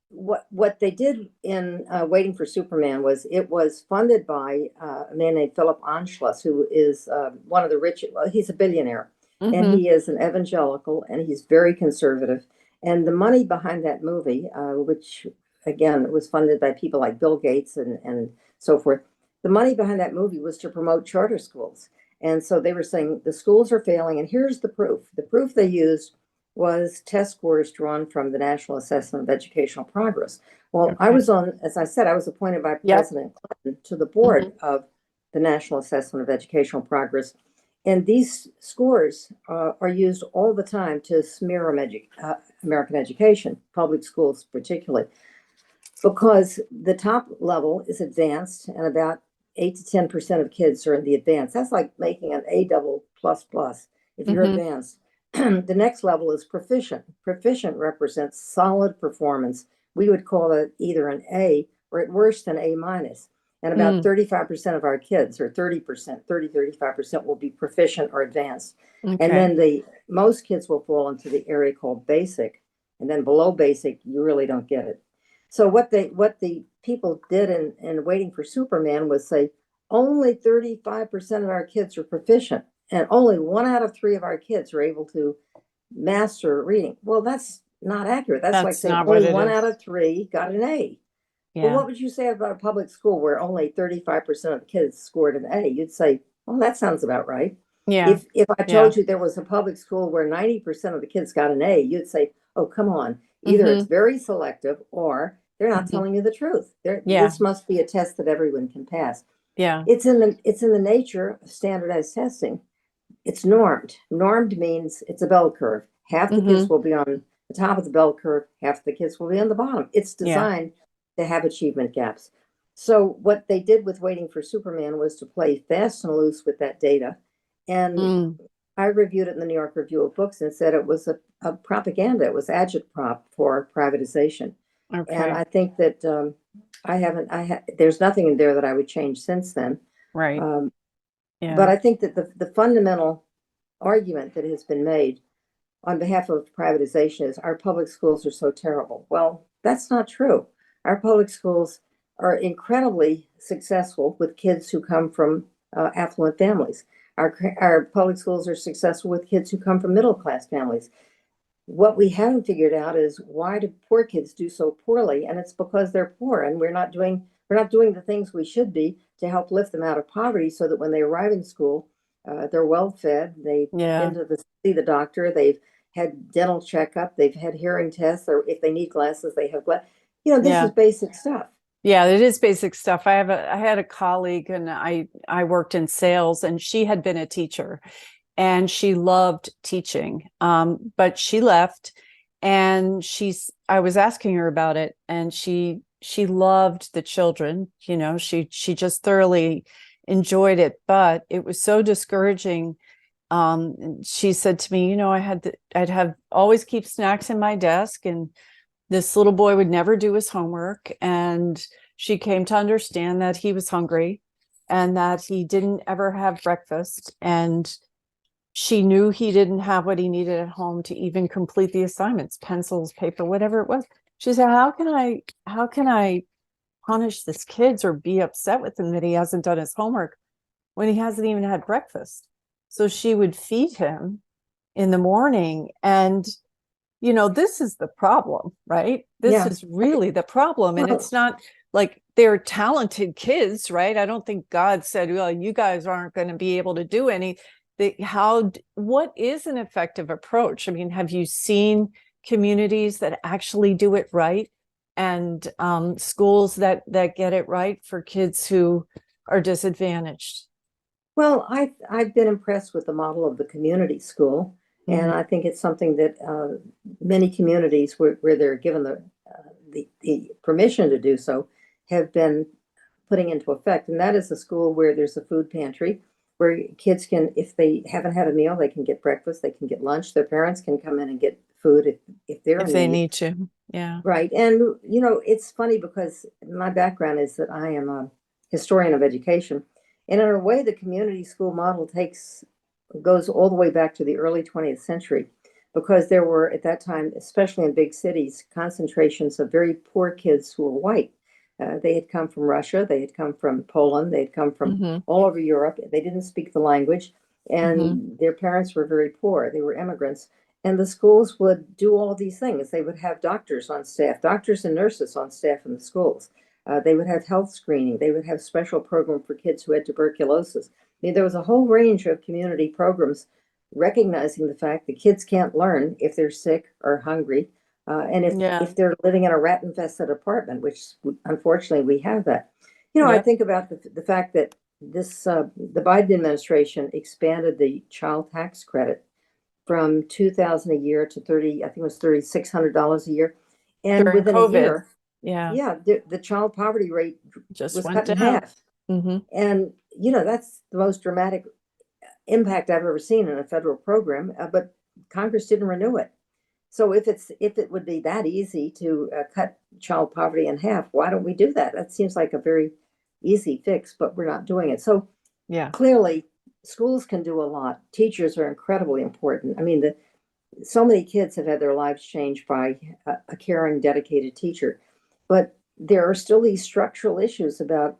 what they did in Waiting for Superman was it was funded by a man named Philip Anschluss, who is one of the rich. Well, he's a billionaire, and Mm-hmm. he is an evangelical, and he's very conservative. And the money behind that movie, which again was funded by people like Bill Gates and so forth, the money behind that movie was to promote charter schools. And so they were saying the schools are failing, and here's the proof. The proof they used was test scores drawn from the National Assessment of Educational Progress. Well, I Okay. was on, as I said, I was appointed by Yep. President Clinton to the Mm-hmm. board of the National Assessment of Educational Progress. And these scores are used all the time to smear American education, public schools particularly, because the top level is advanced and about 8 to 10% of kids are in the advanced. That's like making an A double plus plus if you're Mm-hmm. advanced. The next level is proficient. Proficient represents solid performance. We would call it either an A or at worst an A minus. And about Mm. 35% of our kids, or 30%, 35% will be proficient or advanced. And Okay. then most kids will fall into the area called basic. And then below basic, you really don't get it. So what the people did in Waiting for Superman was say only 35% of our kids are proficient, and only 1 out of 3 of our kids are able to master reading. Well, that's not accurate. That's like That's saying not what only it one is. out of three got an A. Well, Yeah. what would you say about a public school where only 35% of the kids scored an A? You'd say, well, that sounds about right. Yeah. If I Yeah. told you there was a public school where 90% of the kids got an A, you'd say, oh, come on. Either Mm-hmm. it's very selective or they're not Mm-hmm. telling you the truth. Yeah. This must be a test that everyone can pass. Yeah. It's in the nature of standardized testing. It's normed. Normed means it's a bell curve. Half the Mm-hmm. kids will be on the top of the bell curve, half the kids will be on the bottom. It's Yeah. designed to have achievement gaps. So what they did with Waiting for Superman was to play fast and loose with that data. And Mm. I reviewed it in the New York Review of Books and said it was a propaganda. It was agitprop for privatization. And Okay. I think that there's nothing in there that I would change since then. Right. Um, but Yeah. I think that the fundamental argument that has been made on behalf of privatization is our public schools are so terrible. Well, that's not true. Our public schools are incredibly successful with kids who come from affluent families. Our public schools are successful with kids who come from middle class families. What we haven't figured out is why do poor kids do so poorly? And it's because they're poor, and we're not doing the things we should be to help lift them out of poverty, so that when they arrive in school, they're well fed. They've Yeah. been to see the doctor. They've had dental checkup. They've had hearing tests, or if they need glasses, they have glasses. This Yeah. is basic stuff. Yeah, it is basic stuff. I had a colleague, and I worked in sales, and she had been a teacher and she loved teaching. But she left, and I was asking her about it, and she loved the children, she just thoroughly enjoyed it, but it was so discouraging. She said to me, I'd have always keep snacks in my desk, and this little boy would never do his homework. And she came to understand that he was hungry and that he didn't ever have breakfast. And she knew he didn't have what he needed at home to even complete the assignments, pencils, paper, whatever it was. She said, how can I punish this kid or be upset with him that he hasn't done his homework when he hasn't even had breakfast? So she would feed him in the morning. And this is the problem, right? This Yeah. is really the problem. And Well, it's not like they're talented kids, right? I don't think God said, well, you guys aren't going to be able to do any. What is an effective approach? I mean, have you seen communities that actually do it right, and schools that get it right for kids who are disadvantaged? well, I've been impressed with the model of the community school, and I think it's something that many communities where they're given the permission to do so have been putting into effect. And that is a school where there's a food pantry where kids can, if they haven't had a meal, they can get breakfast, they can get lunch. Their parents can come in and get food if they're If in they need. need to. Yeah. Right. And, it's funny because my background is that I am a historian of education. And in a way, the community school model goes all the way back to the early 20th century, because there were at that time, especially in big cities, concentrations of very poor kids who were white. They had come from Russia, they had come from Poland, they had come from Mm-hmm. all over Europe. They didn't speak the language, Mm-hmm. and their parents were very poor. They were immigrants. And the schools would do all of these things. They would have doctors on staff, doctors and nurses on staff in the schools. They would have health screening. They would have special program for kids who had tuberculosis. I mean, there was a whole range of community programs recognizing the fact that kids can't learn if they're sick or hungry, and Yeah. if they're living in a rat infested apartment, which unfortunately we have that. I Yep. think about the fact that the Biden administration expanded the child tax credit from 2,000 a year to 30, I think it was $3,600 a year. And During within a COVID. year, Yeah. yeah, the child poverty rate Just was went cut in down. half. Mm-hmm. And, that's the most dramatic impact I've ever seen in a federal program, but Congress didn't renew it. So if it would be that easy to cut child poverty in half, why don't we do that? That seems like a very easy fix, but we're not doing it. So Yeah. clearly, schools can do a lot. Teachers are incredibly important. I mean, so many kids have had their lives changed by a caring, dedicated teacher, but there are still these structural issues about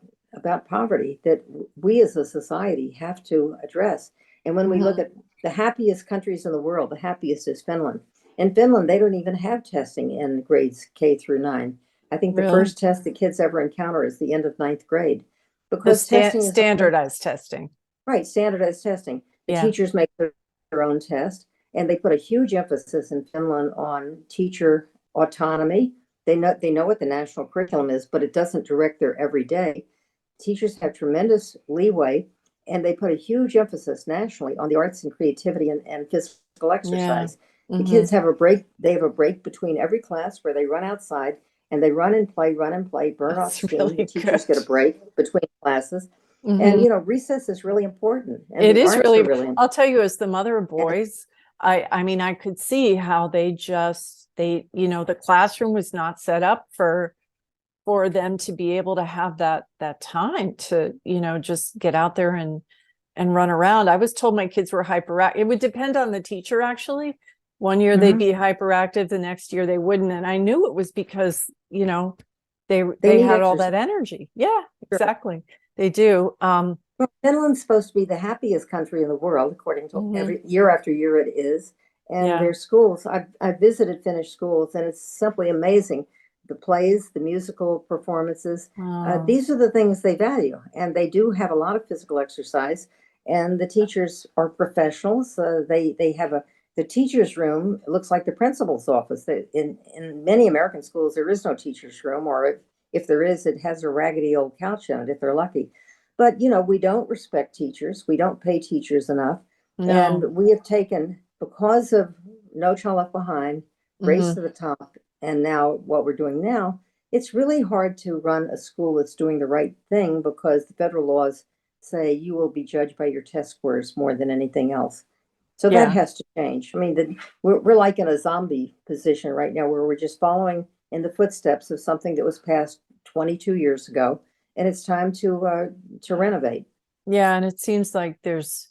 poverty that we as a society have to address. And when we look Mm-hmm. at the happiest countries in the world, the happiest is Finland. In Finland, they don't even have testing in grades K through 9. I think the Really? first test that kids ever encounter is the end of ninth grade, The because testing is only standardized testing. right, standardized testing. The Yeah. teachers make their own test, and they put a huge emphasis in Finland on teacher autonomy. They know what the national curriculum is, but it doesn't direct their everyday. Teachers have tremendous leeway, and they put a huge emphasis nationally on the arts and creativity and physical Yeah. exercise. The Mm-hmm. kids have a break. They have a break between every class where they run outside and they run and play, burn off That's steam. The really teachers get a good. break between classes. And Mm-hmm. Recess is really important, and It the is arts are really, really important. I'll tell you, as the mother of And boys, I mean, I could see how the classroom was not set up for them to be able to have that time to, just get out there and run around. I was told my kids were hyperactive. It would depend on the teacher, actually. One year they'd Mhm. be hyperactive, the next year they wouldn't. And I knew it was because, they need had all exercise. that energy. Yeah, exactly. They do. Well, Finland's supposed to be the happiest country in the world, according to Mhm. every year after year it is. And Yeah. their schools, I've visited Finnish schools, and it's simply amazing. The plays, the musical performances, Oh, these are the things they value. And they do have a lot of physical exercise. And the teachers are professionals. They have the teacher's room. It looks like the principal's office. In many American schools, there is no teacher's room, or if there is, it has a raggedy old couch in it if they're lucky. But, we don't respect teachers. We don't pay teachers enough. no. And we have taken, because of No Child Left Behind, Race Hmm. to the Top, and now what we're doing now, it's really hard to run a school that's doing the right thing because the federal laws say you will be judged by your test scores more than anything else. So that Yeah. has to change. I mean, we're like in a zombie position right now where we're just following in the footsteps of something that was passed 22 years ago, and it's time to renovate. Yeah. And it seems like there's,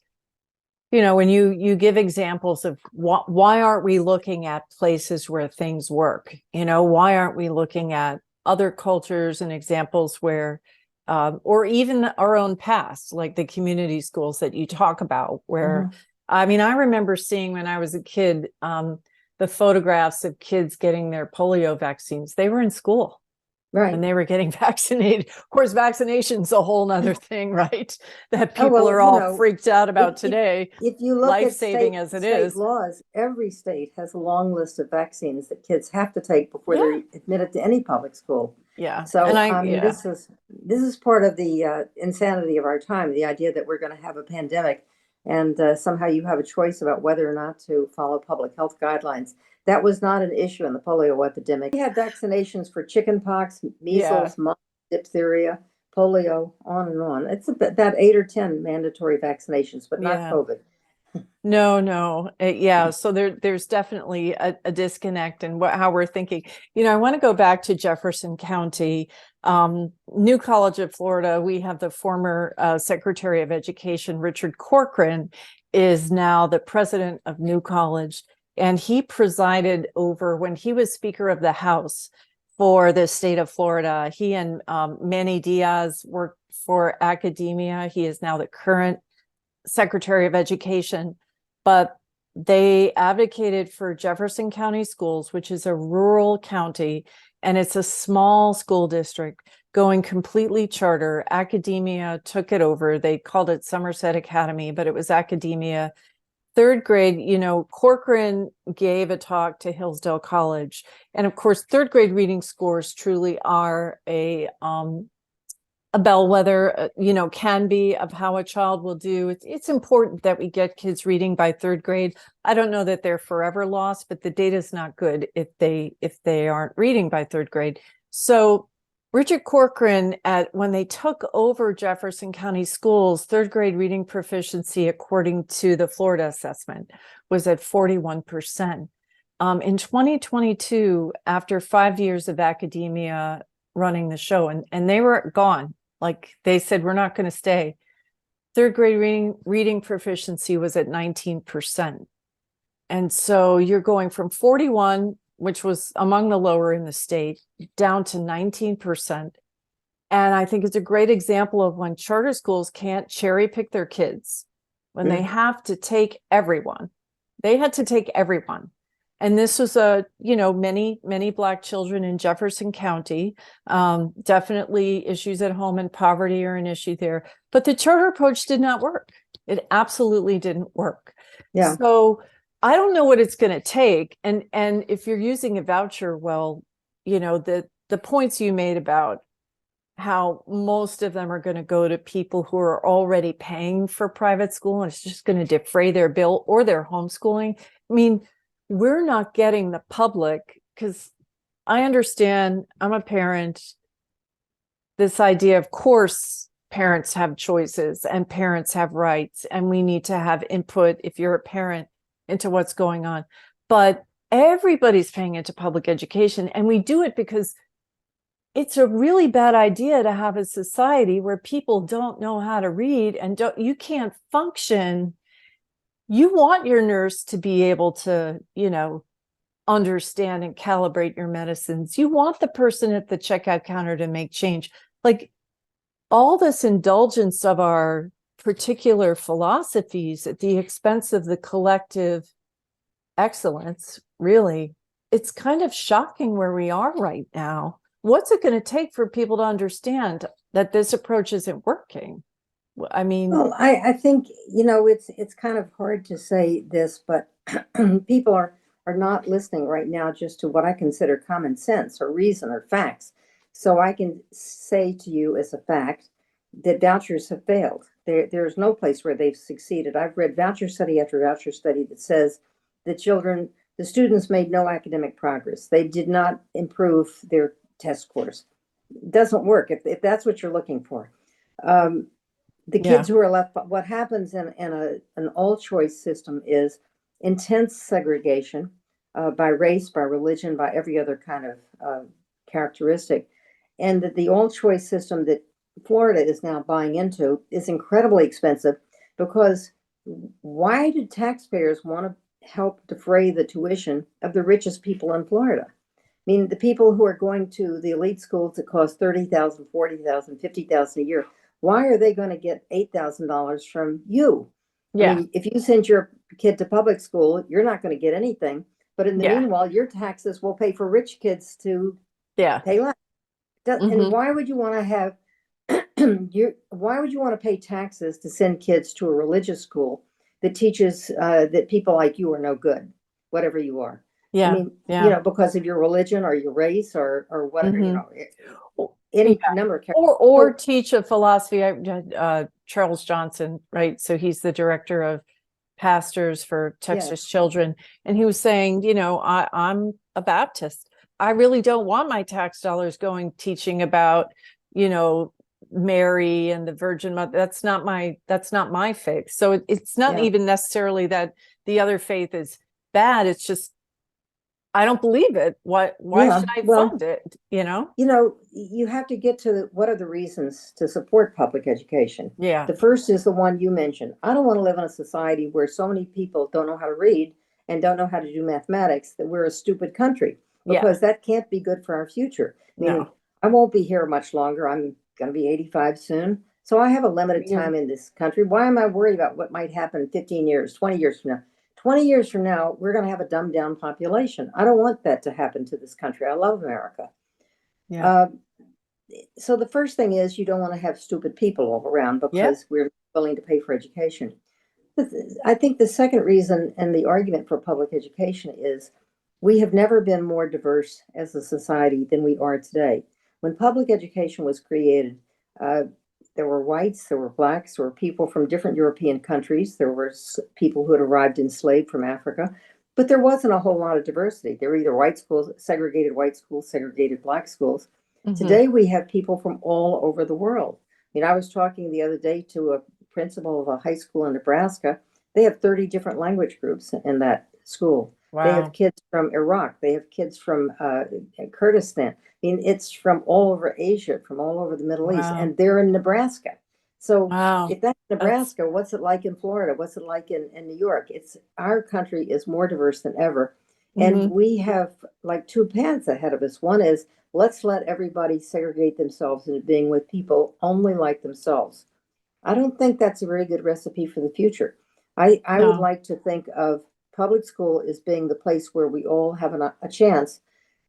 when you give examples of why aren't we looking at places where things work? Why aren't we looking at other cultures and examples where, or even our own past, like the community schools that you talk about, where, Mhm. I mean, I remember seeing when I was a kid, the photographs of kids getting their polio vaccines. They were in school when Right. they were getting vaccinated. Of course, vaccination's a whole nother thing, right? That Oh, people well, are all freaked out if about if today, if you look at life-saving state as it state is. laws, every state has a long list of vaccines that kids have to take before Yeah, they're admitted to any public school. yeah. And So, I, I mean, yeah, this is part of the insanity of our time. The idea that we're going to have a pandemic, and somehow you have a choice about whether or not to follow public health guidelines. That was not an issue in the polio epidemic. We had vaccinations for chickenpox, yeah. measles, mumps, diphtheria, polio, on and on. It's about 8 or 10 mandatory vaccinations, but not Yeah. COVID. No, no. Yeah. So there's definitely a disconnect in how we're thinking. I want to go back to Jefferson County, New College of Florida. We have the former Secretary of Education, Richard Corcoran, is now the president of New College. And he presided over, when he was Speaker of the House for the state of Florida, he and Manny Diaz worked for academia. He is now the current Secretary of Education, but they advocated for Jefferson County Schools, which is a rural county, and it's a small school district going completely charter. Academia took it over. They called it Somerset Academy, but it was academia. Third grade, Corcoran gave a talk to Hillsdale College. And of course, third grade reading scores truly are a bellwether, can be of how a child will do. It's important that we get kids reading by third grade. I don't know that they're forever lost, but the data is not good if they aren't reading by third grade. So Richard Corcoran, when they took over Jefferson County Schools, third grade reading proficiency, according to the Florida assessment, was at 41%. In 2022, after 5 years of academia running the show, and they were gone, like they said, we're not going to stay. Third grade reading proficiency was at 19%. And so you're going from 41, which was among the lower in the state, down to 19%. And I think it's a great example of when charter schools can't cherry pick their kids, when they Mm. have to take everyone. They had to take everyone. And this was many Black children in Jefferson County. Definitely issues at home and poverty are an issue there. But the charter approach did not work. It absolutely didn't work. Yeah. So I don't know what it's going to take. And if you're using a voucher, well, the points you made about how most of them are going to go to people who are already paying for private school, and it's just going to defray their bill, or they're homeschooling. I mean, we're not getting the public, because I understand, I'm a parent, this idea, of course, parents have choices and parents have rights, and we need to have input, if you're a parent, into what's going on. But everybody's paying into public education, and we do it because it's a really bad idea to have a society where people don't know how to read and you can't function. You want your nurse to be able to, understand and calibrate your medicines. You want the person at the checkout counter to make change. Like all this indulgence of our particular philosophies at the expense of the collective excellence, really, it's kind of shocking where we are right now. What's it going to take for people to understand that this approach isn't working? I mean, Well, I think, it's kind of hard to say this, but people are not listening right now just to what I consider common sense or reason or facts. So I can say to you as a fact that vouchers have failed. There's no place where they've succeeded. I've read voucher study after voucher study that says the students made no academic progress. They did not improve their test scores. It doesn't work if that's what you're looking for. The yeah, kids who are left, what happens in an all choice system is intense segregation by race, by religion, by every other kind of characteristic. And that the all choice system that Florida is now buying into is incredibly expensive because why do taxpayers want to help defray the tuition of the richest people in Florida? I mean, the people who are going to the elite schools that cost $30,000, $40,000, $50,000 a year, why are they going to get $8,000 from you? I yeah, mean, if you send your kid to public school, you're not going to get anything. But in the yeah, meanwhile, your taxes will pay for rich kids to yeah. pay less. And Hmm. why would you want to have why would you want to pay taxes to send kids to a religious school that teaches that people like you are no good, whatever you are? I Yeah, mean, yeah. because of your religion or your race or whatever, Hmm. Yeah. any number of characters. Or So teach a philosophy. Charles Johnson, right? So he's the director of pastors for Texas yes, Children, and he was saying, I'm a Baptist. I really don't want my tax dollars going teaching about, you know, Mary and the Virgin Mother. That's not my faith. So it's not yeah. even necessarily that the other faith is bad. It's just I don't believe it. Why Yeah, should I well, fund it? you have to get to what are the reasons to support public education. Yeah. The first is the one you mentioned. I don't want to live in a society where so many people don't know how to read and don't know how to do mathematics that we're a stupid country Yeah. because that can't be good for our future. I mean, No. I won't be here much longer. I'm going to be 85 soon. So I have a limited You're time in this country. Why am I worried about what might happen in 15 years, 20 years from now? 20 years from now, we're going to have a dumbed down population. I don't want that to happen to this country. I love America. yeah. Uh, so the first thing is you don't want to have stupid people all around Yeah. because we're willing to pay for education. I think the second reason and the argument for public education is we have never been more diverse as a society than we are today. When public education was created, uh, there were whites, there were blacks, there were people from different European countries, there were people who had arrived enslaved from Africa, but there wasn't a whole lot of diversity. There were either white schools, segregated black schools. Hmm. Today we have people from all over the world. I mean, I was talking the other day to a principal of a high school in Nebraska. They have 30 different language groups in that school. They have Wow. kids from Iraq. They have kids from Kurdistan. I mean, it's from all over Asia, from all over the Middle East, Wow. and they're in Nebraska. So Wow. if that's That's Nebraska, what's it like in Florida? What's it like in New York? It's our country is more diverse than ever. And hmm. we have like two paths ahead of us. One is let's let everybody segregate themselves into being with people only like themselves. I don't think that's a very good recipe for the future. I would No. like to think of public school as being the place where we all have a chance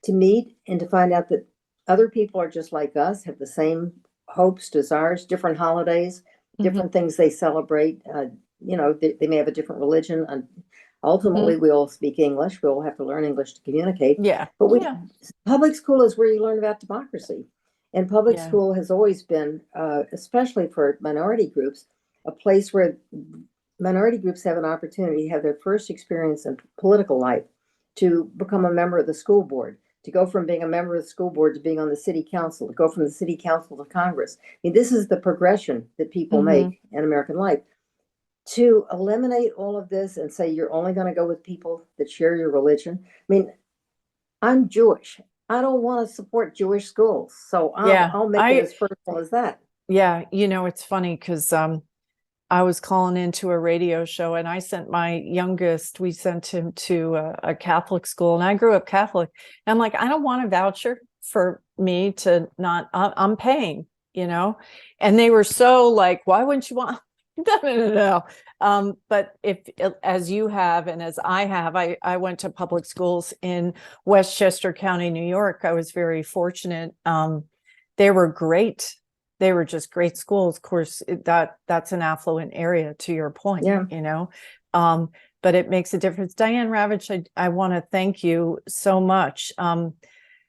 to meet and to find out that other people are just like us, have the same hopes, desires, different holidays, Hmm. different things they celebrate. They may have a different religion. And Hmm. ultimately, we all speak English. We all have to learn English to communicate. Yeah. But Yeah. public school is where you learn about democracy. And public Yeah. school has always been, especially for minority groups, a place where minority groups have an opportunity to have their first experience in political life, to become a member of the school board, to go from being a member of the school board to being on the city council, to go from the city council to Congress. I mean, this is the progression that people Hmm. make in American life. To eliminate all of this and say you're only going to go with people that share your religion. I mean, I'm Jewish. I don't want to support Jewish schools, so I'll Yeah. I'll make it I as personal as that. yeah, it's funny because I was calling into a radio show, and I sent my youngest, we sent him to a Catholic school, and I grew up Catholic. And I'm like, I don't want a voucher for me to not, I'm paying, and they were so like, why wouldn't you want? No. But if, as you have, and as I have, I went to public schools in Westchester County, New York. I was very fortunate. They were great. They were just great schools. Of course, that's an affluent area, to your point. Yeah. But it makes a difference. Diane Ravitch, I want to thank you so much.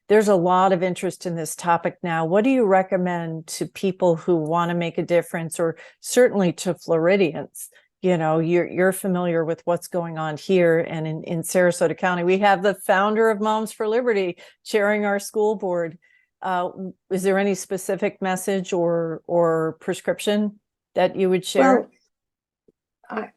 There's a lot of interest in this topic now. What do you recommend to people who want to make a difference, or certainly to Floridians? You're familiar with what's going on here, and in Sarasota County, we have the founder of Moms for Liberty chairing our school board. Is there any specific message or prescription that you would share? Well,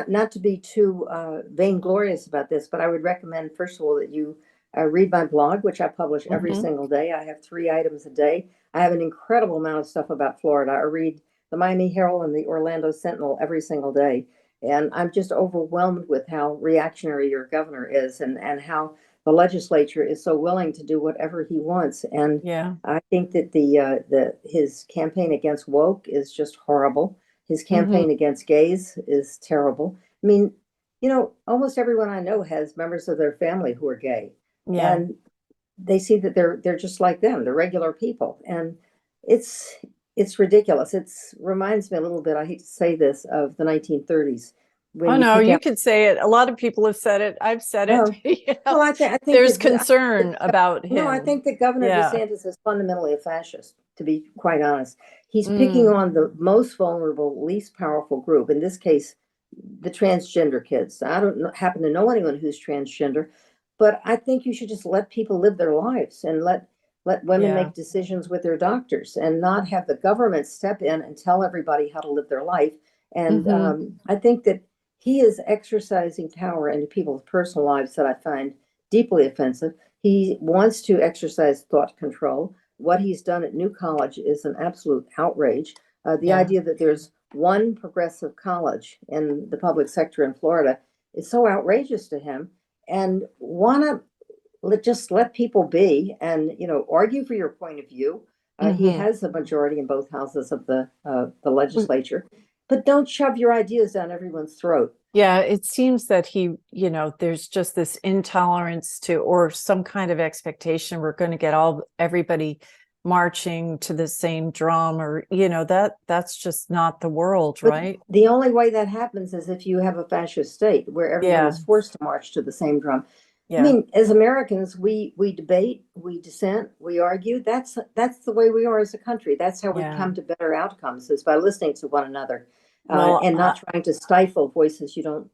not to be too vainglorious about this, but I would recommend, first of all, that you read my blog, which I publish every single day. I have 3 items a day. I have an incredible amount of stuff about Florida. I read the Miami Herald and the Orlando Sentinel every single day. And I'm just overwhelmed with how reactionary your governor is, and how the legislature is so willing to do whatever he wants. And Yeah. I think that his campaign against woke is just horrible. His campaign against gays is terrible. I mean, almost everyone I know has members of their family who are gay. Yeah. And they see that they're just like them. They're regular people. And it's ridiculous. It's reminds me a little bit, I hate to say this, of the 1930s. Oh, no, you could say it. A lot of people have said it. I've said it. Well, I think there's concern about him. No, I think that Governor DeSantis is fundamentally a fascist, to be quite honest. He's picking on the most vulnerable, least powerful group, in this case, the transgender kids. I don't happen to know anyone who's transgender, but I think you should just let people live their lives, and let women make decisions with their doctors, and not have the government step in and tell everybody how to live their life. And I think that he is exercising power into people's personal lives that I find deeply offensive. He wants to exercise thought control. What he's done at New College is an absolute outrage. The idea that there's one progressive college in the public sector in Florida is so outrageous to him. And want to just let people be, and argue for your point of view. He has a majority in both houses of the legislature, but don't shove your ideas down everyone's throat. Yeah, it seems that there's just this intolerance to, or some kind of expectation we're going to get everybody marching to the same drum, or that's just not the world, right? But the only way that happens is if you have a fascist state where everyone is forced to march to the same drum. I mean, as Americans, we debate, we dissent, we argue. That's the way we are as a country. That's how we come to better outcomes, is by listening to one another, and not trying to stifle voices you don't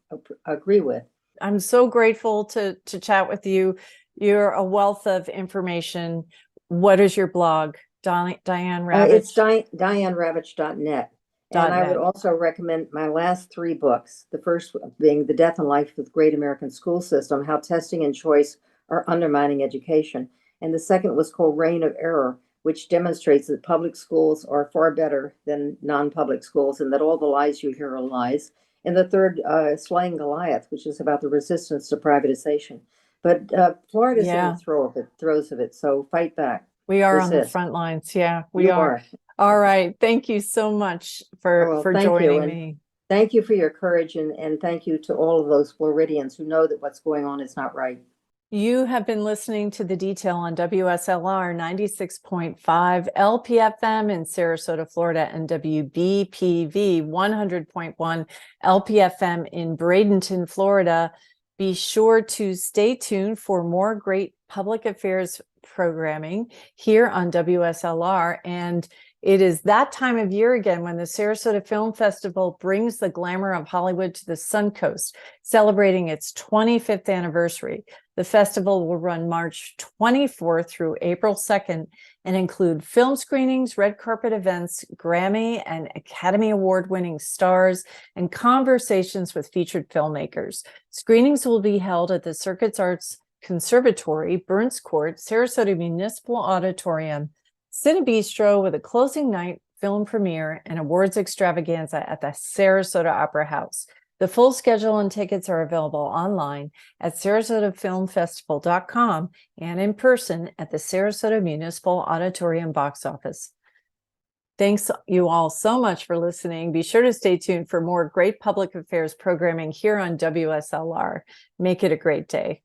agree with. I'm so grateful to chat with you. You're a wealth of information. What is your blog, Diane Ravitch? It's DianeRavitch.net. And I would also recommend my last 3 books. The first being The Death and Life of the Great American School System, How Testing and Choice Are Undermining Education. And the second was called Reign of Error, which demonstrates that public schools are far better than non-public schools, and that all the lies you hear are lies. And the third, Slaying Goliath, which is about the resistance to privatization. But Florida's in the throes of it, so fight back. We are on the front lines. Yeah, we are. All right. Thank you so much for joining me. Thank you for your courage, and thank you to all of those Floridians who know that what's going on is not right. You have been listening to The Detail on WSLR 96.5 LPFM in Sarasota, Florida, and WBPV 100.1 LPFM in Bradenton, Florida. Be sure to stay tuned for more great public affairs programming here on WSLR. And it is that time of year again when the Sarasota Film Festival brings the glamour of Hollywood to the Suncoast, celebrating its 25th anniversary. The festival will run March 24th through April 2nd and include film screenings, red carpet events, Grammy and Academy Award-winning stars, and conversations with featured filmmakers. Screenings will be held at the Circuits Arts Conservatory, Burns Court, Sarasota Municipal Auditorium, Cinebistro, with a closing night film premiere, and awards extravaganza at the Sarasota Opera House. The full schedule and tickets are available online at sarasotafilmfestival.com and in person at the Sarasota Municipal Auditorium box office. Thanks you all so much for listening. Be sure to stay tuned for more great public affairs programming here on WSLR. Make it a great day.